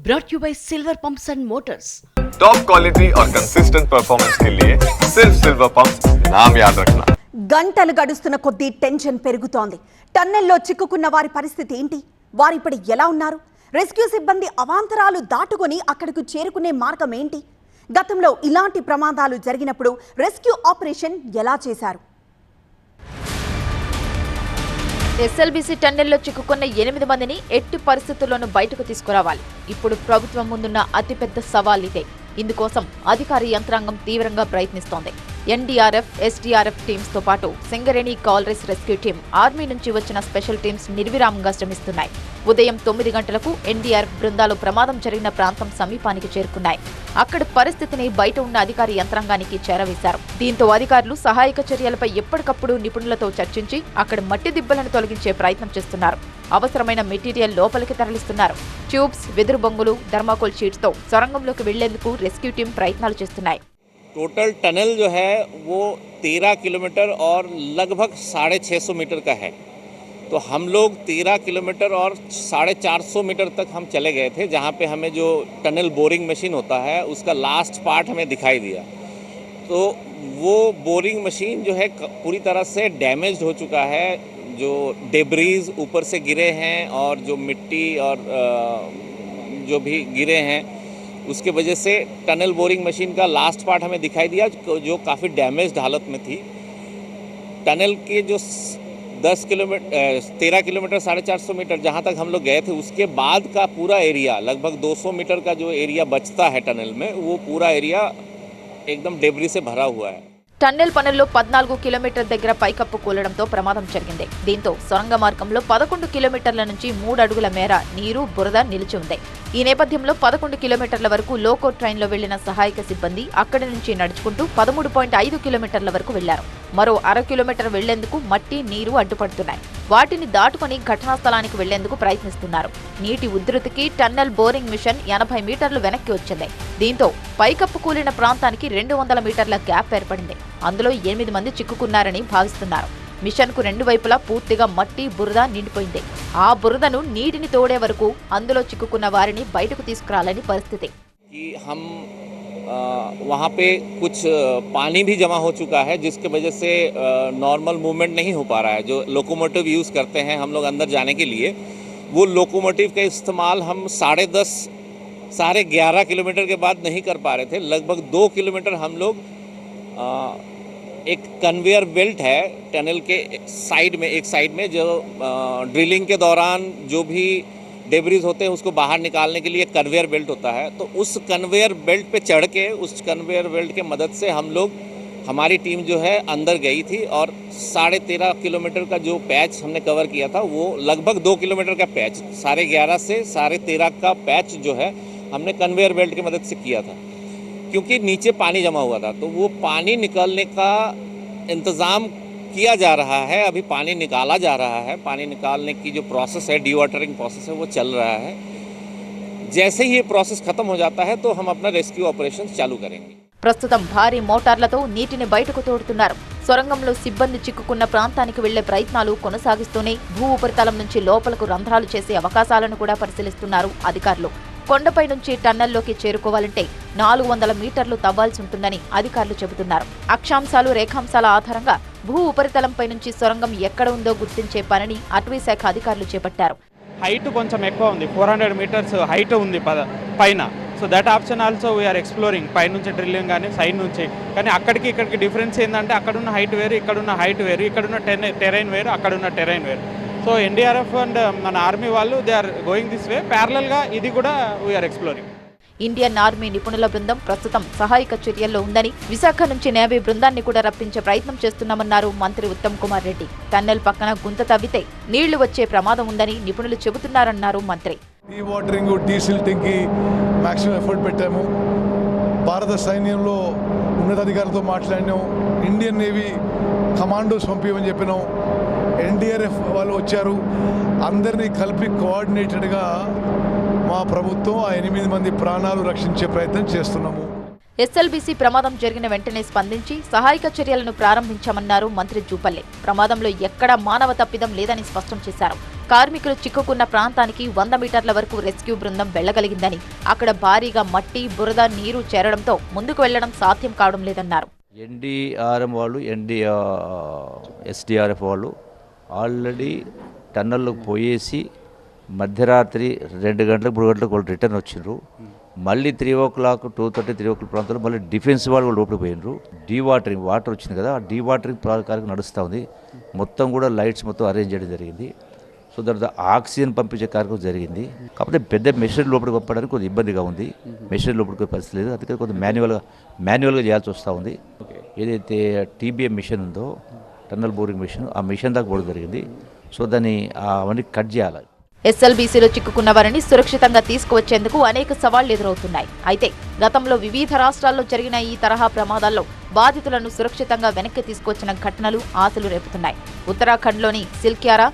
brought you by Silver Pumps and Motors. Top quality और consistent performance के लिए सिर्फ सिल्वर पंप्स नाम याद रखना. గంటలు గడుస్తున్న కొద్దీ టెన్షన్ పెరుగుతోంది. టన్నెల్లో చిక్కుకున్న వారి పరిస్థితి ఏంటి? వారిప్పుడు ఎలా ఉన్నారు? రెస్క్యూ సిబ్బంది అవాంతరాలు దాటుకొని అక్కడకు చేరుకునే మార్గం ఏంటి? గతంలో ఇలాంటి ప్రమాదాలు జరిగినప్పుడు రెస్క్యూ ఆపరేషన్ ఎలా చేశారు? ఎస్ఎల్బీసీ టన్నెల్లో చిక్కుకున్న 8 మందిని ఎట్టి పరిస్థితుల్లోనూ బయటకు తీసుకురావాలి. ఇప్పుడు ప్రభుత్వం ముందున్న అతిపెద్ద సవాల్ ఇదే. ఇందుకోసం అధికార యంత్రాంగం తీవ్రంగా ప్రయత్నిస్తోంది. ఎన్డీఆర్ఎఫ్, ఎస్డీఆర్ఎఫ్ టీమ్స్ తో పాటు సింగరేణి కాల్రేస్ రెస్క్యూ టీం, ఆర్మీ నుంచి వచ్చిన స్పెషల్ టీమ్స్ నిర్విరామంగా శ్రమిస్తున్నాయి. ఉదయం 9 గంటలకు ఎన్డీఆర్ఎఫ్ బృందాలు ప్రమాదం జరిగిన ప్రాంతం సమీపానికి చేరుకున్నాయి. అక్కడి పరిస్థితిని బయట ఉన్న అధికార యంత్రాంగానికి చేరవేశారు. దీంతో అధికారులు సహాయక చర్యలపై ఎప్పటికప్పుడు నిపుణులతో చర్చించి అక్కడ మట్టి దిబ్బలను తొలగించే ప్రయత్నం చేస్తున్నారు. అవసరమైన మెటీరియల్ లోపలికి తరలిస్తున్నారు. ట్యూబ్స్, వెదురు బొంగులు, థర్మాకోల్ షీట్స్ తో సొరంగంలోకి వెళ్లేందుకు రెస్క్యూ టీం ప్రయత్నాలు చేస్తున్నాయి. टोटल टनल जो है वो 13 किलोमीटर और लगभग 650 मीटर का है. तो हम लोग 13 किलोमीटर और 450 मीटर तक हम चले गए थे, जहाँ पे हमें जो टनल बोरिंग मशीन होता है उसका लास्ट पार्ट हमें दिखाई दिया. तो वो बोरिंग मशीन जो है पूरी तरह से डैमेज्ड हो चुका है. जो डेब्रीज ऊपर से गिरे हैं और जो मिट्टी और जो भी गिरे हैं उसके वजह से टनल बोरिंग मशीन का लास्ट पार्ट हमें दिखाई दिया, जो काफ़ी डैमेज्ड हालत में थी. टनल के जो 13 किलोमीटर 450 मीटर जहाँ तक हम लोग गए थे उसके बाद का पूरा एरिया, लगभग 200 मीटर का जो एरिया बचता है टनल में, वो पूरा एरिया एकदम डेब्री से भरा हुआ है. టన్నెల్ పనుల్లో 14 కిలోమీటర్ దగ్గర పైకప్పు కూలడంతో ప్రమాదం జరిగింది. దీంతో సొరంగ మార్గంలో 11 కిలోమీటర్ల నుంచి 3 అడుగుల మేర నీరు, బురద నిలిచి ఉంది. ఈ నేపథ్యంలో 11 కిలోమీటర్ల వరకు లోకో ట్రైన్లో వెళ్లిన సహాయక సిబ్బంది అక్కడి నుంచి నడుచుకుంటూ 13.5 కిలోమీటర్ల వరకు వెళ్లారు. మరో 1/2 కిలోమీటర్ వెళ్లేందుకు మట్టి, నీరు అడ్డుపడుతున్నాయి. వాటిని దాటుకుని ఘటనా స్థలానికి వెళ్లేందుకు ప్రయత్నిస్తున్నారు. నీటి ఉధృతికి టన్నెల్ బోరింగ్ మిషన్ 80 మీటర్లు వెనక్కి వచ్చింది. దీంతో పైకప్పు కూలిన ప్రాంతానికి 200 మీటర్ల గ్యాప్ ఏర్పడింది. అందులో 8 మంది చిక్కుకున్నారని భావిస్తున్నారు. మిషన్ కు 2 వైపులా పూర్తిగా మట్టి, బురద నిండిపోయింది. ఆ బురదను నీటిని తోడే వరకు అందులో చిక్కుకున్న వారిని బయటకు తీసుకురాలని పరిస్థితి. वहाँ पे कुछ पानी भी जमा हो चुका है, जिसके वजह से नॉर्मल मूवमेंट नहीं हो पा रहा है. जो लोकोमोटिव यूज़ करते हैं हम लोग अंदर जाने के लिए, वो लोकोमोटिव का इस्तेमाल हम 11.5 किलोमीटर के बाद नहीं कर पा रहे थे. लगभग 2 किलोमीटर हम लोग एक कन्वेयर बेल्ट है टनल के एक साइड में जो ड्रिलिंग के दौरान जो भी डेब्रीज होते हैं उसको बाहर निकालने के लिए कन्वेयर बेल्ट होता है. तो उस कन्वेयर बेल्ट पे चढ़ के उस कन्वेयर बेल्ट के मदद से हम लोग, हमारी टीम जो है अंदर गई थी और 13.5 किलोमीटर का जो पैच हमने कवर किया था वो लगभग 2 किलोमीटर का पैच, 11.5 से 13.5 का पैच जो है हमने कन्वेयर बेल्ट की मदद से किया था, क्योंकि नीचे पानी जमा हुआ था. तो वो पानी निकलने का इंतज़ाम किया जा रहा है. अभी पानी निकाला जा रहा है. पानी निकालने की जो प्रोसेस है, डीवाटरिंग प्रोसेस है, वो चल रहा है. जैसे ही ये प्रोसेस खत्म हो जाता है तो हम अपना रेस्क्यू ऑपरेशन चालू करेंगे. ప్రస్తుతం భారీ మోటార్లతో నీటిని బయటకు తోడుతున్నారు. సొరంగంలో సిబ్బంది చిక్కుకున్న ప్రాంతానికి వెళ్లే ప్రయత్నాలు కొనసాగిస్తూనే భూ ఉపరితలం నుంచి లోపలకు రంధ్రాలు చేసే అవకాశాలను కూడా పరిశీలిస్తున్నారు అధికారులు. కొండపై నుంచి టన్నెల్లోకి చేరుకోవాలంటే 400 మీటర్లు తవ్వాల్సి ఉంటుందని అధికారులు చెబుతున్నారు. అక్షాంశాలు, రేఖాంశాల ఆధారంగా భూ ఉపరితలంపై నుంచి సొరంగం ఎక్కడ ఉందో గుర్తించే పనిని అటవీ శాఖ అధికారులు చేపట్టారు. హైట్ కొంచెం ఎక్కువ ఉంది, 400 మీటర్స్ హైట్ ఉంది పైన. So that option also we are exploring. పై నుంచి డ్రిల్లింగ్ కానీ సైడ్ నుంచి. కానీ అక్కడికి ఇక్కడికి డిఫరెన్స్ ఏంటంటే అక్కడున్న హైట్ వేరు, ఇక్కడున్న హైట్ వేరు, ఇక్కడున్న టెరైన్ వేరు, అక్కడున్న టెరైన్ వేరు. సో ఎన్డీఆర్ఎఫ్ అండ్ మన ఆర్మీ వాళ్ళు they are going this way. ప్యారలల్గా ఇది కూడా వీఆర్ ఎక్స్ప్లోరింగ్. ఇండియన్ ఆర్మీ నిపుణుల బృందం ప్రస్తుతం సహాయక చర్యల్లో ఉందని, విశాఖ నుంచి నేవీ బృందాన్ని కూడా రప్పించే ప్రయత్నం చేస్తున్నామన్నారు మంత్రి ఉత్తమ్ కుమార్ రెడ్డి. టన్నెల్ పక్కన గుంత తవ్వితే నీళ్లు వచ్చే ప్రమాదం ఉందని నిపుణులు చెబుతున్నారన్నారు మంత్రి. ఈ వాటరింగ్, డీసిల్టింగ్ కి మాక్సిమం ఎఫర్ట్ పెట్టాము. భారత సైన్యంలో ఉన్నతాధికారులతో మాట్లాడినాం. ఇండియన్ నేవీ కమాండోస్ పంపించమని చెప్పినాం. ఎన్డీఆర్ఎఫ్ వాళ్ళు వచ్చారు. అందరినీ కలిపి కోఆర్డినేటెడ్గా మా ప్రభుత్వం ఆ 8 మంది ప్రాణాలు రక్షించే ప్రయత్నం చేస్తున్నాము. ఎస్ఎల్బీసీ ప్రమాదం జరిగిన వెంటనే స్పందించి సహాయక చర్యలను ప్రారంభించామన్నారు మంత్రి జూపల్లి. ప్రమాదంలో ఎక్కడా మానవ తప్పిదం లేదని స్పష్టం చేశారు. కార్మికులు చిక్కుకున్న ప్రాంతానికి 100 మీటర్ల వరకు రెస్క్యూ బృందం వెళ్లగలిగిందని, అక్కడ భారీగా మట్టి, బురద, నీరు చేరడంతో ముందుకు వెళ్లడం సాధ్యం కావడం లేదన్నారు. ఎన్డీఆర్ఎం వాళ్ళు ఎస్డీఆర్ఎఫ్ వాళ్ళు ఆల్రెడీ టన్నల్లోకి పోయేసి మధ్యరాత్రి 2 గంటలకు 3 గంటలకు వాళ్ళు రిటర్న్ వచ్చిండ్రు. మళ్ళీ 3 o'clock 2:30 3 o'clock ప్రాంతంలో మళ్ళీ డిఫెన్స్ వాళ్ళు లోపలికి పోయినరు. వాటర్ వచ్చింది కదా, ఆ డీవాటరింగ్ కార్యక్రమం నడుస్తూ ఉంది. మొత్తం కూడా లైట్స్ మొత్తం అరేంజ్ చేయడం జరిగింది. సో తర్వాత ఆక్సిజన్ పంపించే కార్యక్రమం జరిగింది. కాకపోతే పెద్ద మెషినరీ లోపలికి పంపడానికి కొద్దిగా ఇబ్బందిగా ఉంది. మెషినరీ లోపలికి పరిస్థితి లేదు, అందుకే కొంచెం మాన్యువల్గా చేయాల్సి వస్తూ ఉంది. ఏదైతే టీబీఎం మిషన్ ఉందో, టన్నల్ బోరింగ్ మిషన్, ఆ మిషన్ దాకా పోవడం జరిగింది. సో దాన్ని అవన్నీ కట్ చేయాలి. ఎస్ఎల్బీసీలో చిక్కుకున్న వారిని సురక్షితంగా తీసుకువచ్చేందుకు అనేక సవాళ్లు ఎదురవుతున్నాయి. అయితే గతంలో వివిధ రాష్ట్రాల్లో జరిగిన ఈ తరహా ప్రమాదాల్లో బాధితులను సురక్షితంగా వెనక్కి తీసుకొచ్చిన ఘటనలు ఆశలు రేపుతున్నాయి. ఉత్తరాఖండ్లోని సిల్క్యారా,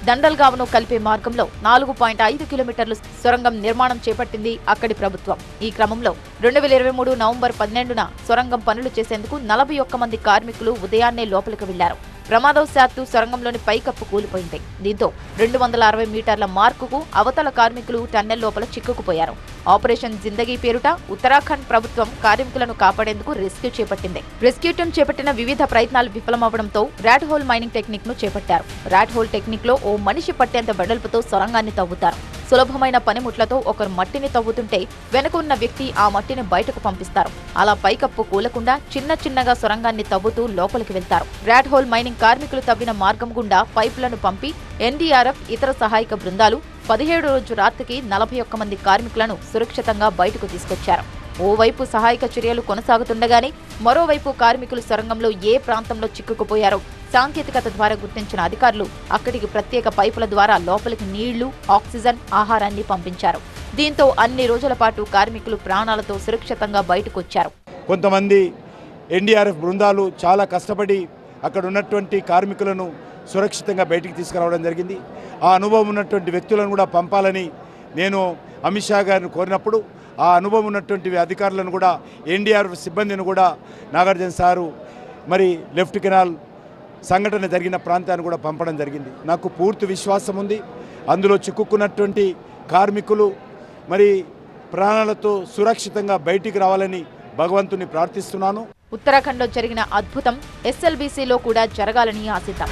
దండల్గావ్ను కలిపే మార్గంలో 4.5 కిలోమీటర్లు సొరంగం నిర్మాణం చేపట్టింది అక్కడి ప్రభుత్వం. ఈ క్రమంలో 2023 నవంబర్ 12న సొరంగం పనులు చేసేందుకు 41 మంది కార్మికులు ఉదయాన్నే లోపలికి వెళ్లారు. ప్రమాదవశాత్తు సొరంగంలోని పైకప్పు కూలిపోయింది. దీంతో 260 మీటర్ల మార్కుకు అవతల కార్మికులు టన్నెల్ లోపల చిక్కుకుపోయారు. ఆపరేషన్ జిందగీ పేరుట ఉత్తరాఖండ్ ప్రభుత్వం కార్మికులను కాపాడేందుకు రెస్క్యూ చేపట్టింది. రెస్క్యూ టీం చేపట్టిన వివిధ ప్రయత్నాలు విఫలమవడంతో ర్యాట్ హోల్ మైనింగ్ టెక్నిక్ ను చేపట్టారు. ర్యాట్ హోల్ టెక్నిక్ లో ఓ మనిషి పట్టేంత వెడల్పుతో సొరంగాన్ని తవ్వుతారు. సులభమైన పనిముట్లతో ఒకరు మట్టిని తవ్వుతుంటే వెనక ఉన్న వ్యక్తి ఆ మట్టిని బయటకు పంపిస్తారు. అలా పైకప్పు కూలకుండా చిన్నగా సొరంగాన్ని తవ్వుతూ లోపలికి వెళ్తారు. ర్యాట్ హోల్ మైనింగ్ కార్మికులు తవ్విన మార్గం గుండా పైపులను పంపి ఎన్డీఆర్ఎఫ్, ఇతర సహాయక బృందాలు 17 రోజు రాత్రికి 41 మంది కార్మికులను సురక్షితంగా బయటకు తీసుకొచ్చారు. ఓవైపు సహాయక చర్యలు కొనసాగుతుండగానే మరోవైపు కార్మికులు సొరంగంలో ఏ ప్రాంతంలో చిక్కుకుపోయారో సాంకేతికత ద్వారా గుర్తించిన అధికారులు అక్కడికి ప్రత్యేక పైపుల ద్వారా లోపలికి నీళ్లు, ఆక్సిజన్, ఆహారాన్ని పంపించారు. దీంతో అన్ని రోజుల పాటు కార్మికులు ప్రాణాలతో సురక్షితంగా బయటకొచ్చారు. కొంతమంది ఎన్డీఆర్ఎఫ్ బృందాలు చాలా కష్టపడి అక్కడ ఉన్నటువంటి కార్మికులను సురక్షితంగా బయటికి తీసుకురావడం జరిగింది. ఆ అనుభవం ఉన్నటువంటి వ్యక్తులను కూడా పంపాలని నేను అమిత్ షా గారిని కోరినప్పుడు ఆ అనుభవం ఉన్నటువంటి అధికారులను కూడా, ఎన్డీఆర్ఎఫ్ సిబ్బందిని కూడా నాగార్జున సారు మరి లెఫ్ట్ కెనాల్ సంఘటన జరిగిన ప్రాంతాన్ని కూడా పంపడం జరిగింది. నాకు పూర్తి విశ్వాసం ఉంది, అందులో చిక్కుకున్నటువంటి కార్మికులు మరి ప్రాణాలతో సురక్షితంగా బయటికి రావాలని భగవంతుని ప్రార్థిస్తున్నాను. ఉత్తరాఖండ్లో జరిగిన అద్భుతం ఎస్ఎల్బీసీలో కూడా జరగాలని ఆశిద్దాం.